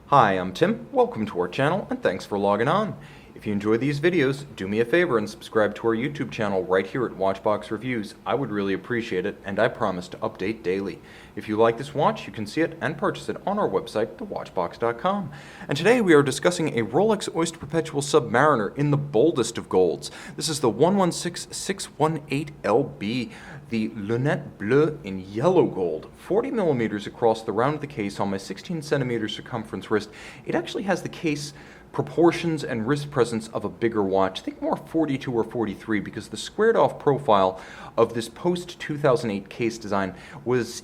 Hi, I'm Tim. Welcome to our channel, and thanks for logging on. If you enjoy these videos, do me a favor and subscribe to our YouTube channel right here at Watchbox Reviews. I would really appreciate it, and I promise to update daily. If you like this watch, you can see it and purchase it on our website, thewatchbox.com. And today we are discussing a Rolex Oyster Perpetual Submariner in the boldest of golds. This is the 116618LB, the Lunette Bleu in yellow gold, 40 millimeters across the round of the case on my 16 centimeter circumference wrist. It actually has the case proportions and wrist presence of a bigger watch. Think more 42 or 43 because the squared off profile of this post 2008 case design was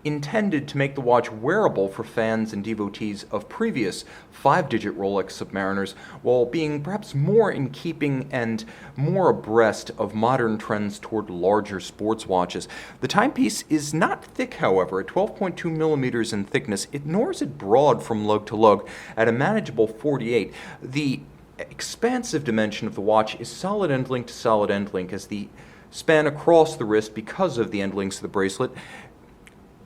intended to make the watch wearable for fans and devotees of previous 5-digit Rolex Submariners, while being perhaps more in keeping and more abreast of modern trends toward larger sports watches. The timepiece is not thick, however, at 12.2 millimeters in thickness, nor is it broad from lug to lug at a manageable 48. The expansive dimension of the watch is solid end link to solid end link, as the span across the wrist, because of the end links of the bracelet,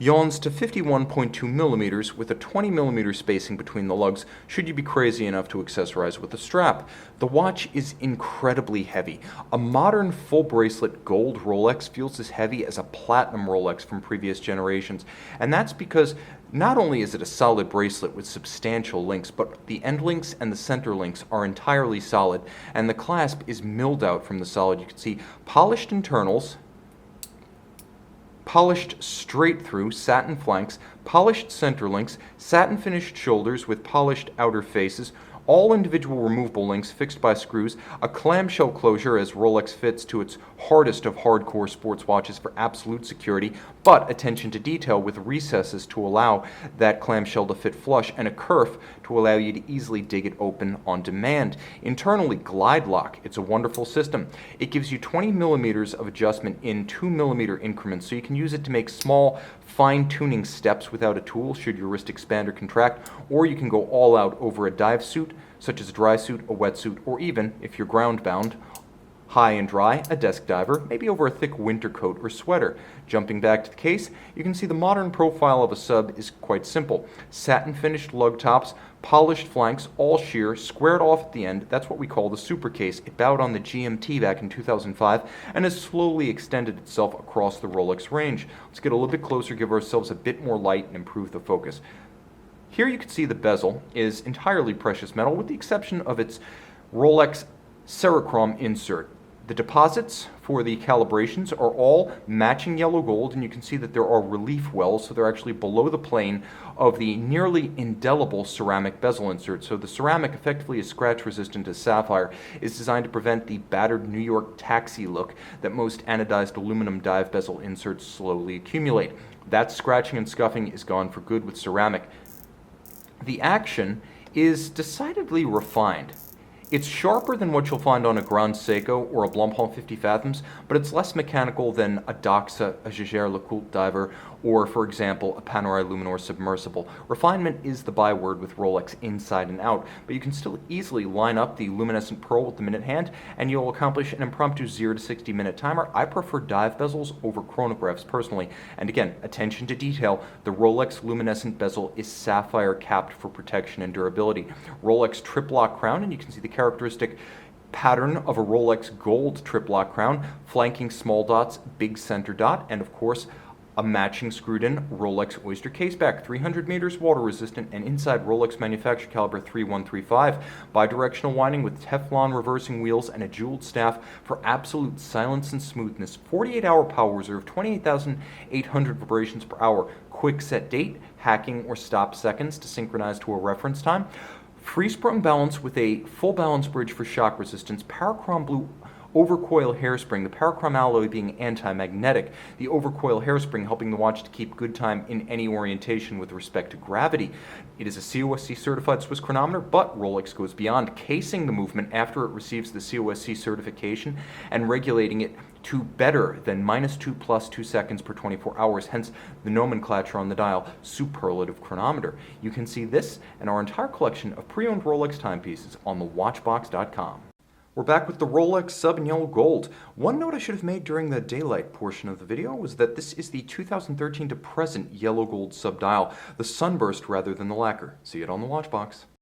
yawns to 51.2 millimeters with a 20 millimeter spacing between the lugs should you be crazy enough to accessorize with a strap. The watch is incredibly heavy. A modern full bracelet gold Rolex feels as heavy as a platinum Rolex from previous generations, and that's because not only is it a solid bracelet with substantial links, but the end links and the center links are entirely solid, and the clasp is milled out from the solid. You can see polished internals, polished straight through satin flanks, polished center links, satin finished shoulders with polished outer faces, all individual removable links fixed by screws, a clamshell closure as Rolex fits to its hardest of hardcore sports watches for absolute security, but attention to detail with recesses to allow that clamshell to fit flush, and a kerf to allow you to easily dig it open on demand. Internally, glide lock. It's a wonderful system. It gives you 20 millimeters of adjustment in 2 millimeter increments, so you can use it to make small fine-tuning steps without a tool should your wrist expand or contract, or you can go all out over a dive suit, such as a dry suit, a wetsuit, or even, if you're ground-bound, high and dry, a desk diver, maybe over a thick winter coat or sweater. Jumping back to the case, you can see the modern profile of a sub is quite simple. Satin finished lug tops, polished flanks, all sheer, squared off at the end. That's what we call the super case. It bowed on the GMT back in 2005 and has slowly extended itself across the Rolex range. Let's get a little bit closer, give ourselves a bit more light, and improve the focus. Here you can see the bezel is entirely precious metal with the exception of its Rolex Cerachrom insert. The deposits for the calibrations are all matching yellow gold, and you can see that there are relief wells, so they're actually below the plane of the nearly indelible ceramic bezel insert. So the ceramic effectively is scratch resistant as sapphire, is designed to prevent the battered New York taxi look that most anodized aluminum dive bezel inserts slowly accumulate. That scratching and scuffing is gone for good with ceramic. The action is decidedly refined. It's sharper than what you'll find on a Grand Seiko or a Blancpain 50 Fathoms, but it's less mechanical than a Doxa, a Jaeger-LeCoultre diver, or, for example, a Panerai Luminor submersible. Refinement is the byword with Rolex inside and out, but you can still easily line up the luminescent pearl with the minute hand, and you'll accomplish an impromptu 0 to 60 minute timer. I prefer dive bezels over chronographs personally, and again, attention to detail, the Rolex luminescent bezel is sapphire capped for protection and durability. Rolex triplock crown, and you can see the characteristic pattern of a Rolex gold triplock crown, flanking small dots, big center dot, and of course a matching screwed-in Rolex Oyster caseback, 300 meters water resistant, and inside Rolex manufacturer caliber 3135, bidirectional winding with Teflon reversing wheels and a jeweled staff for absolute silence and smoothness, 48-hour power reserve, 28,800 vibrations per hour, quick set date, hacking or stop seconds to synchronize to a reference time, free sprung balance with a full balance bridge for shock resistance, Parachrom blue overcoil hairspring, the Parachrom alloy being anti-magnetic, the overcoil hairspring helping the watch to keep good time in any orientation with respect to gravity. It is a COSC certified Swiss chronometer, but Rolex goes beyond, casing the movement after it receives the COSC certification and regulating it to better than -2 + 2 seconds per 24 hours, hence the nomenclature on the dial, superlative chronometer. You can see this and our entire collection of pre-owned Rolex timepieces on thewatchbox.com. We're back with the Rolex Sub in yellow gold. One note I should have made during the daylight portion of the video was that this is the 2013 to present yellow gold sub dial, the Sunburst rather than the lacquer. See it on the watch box.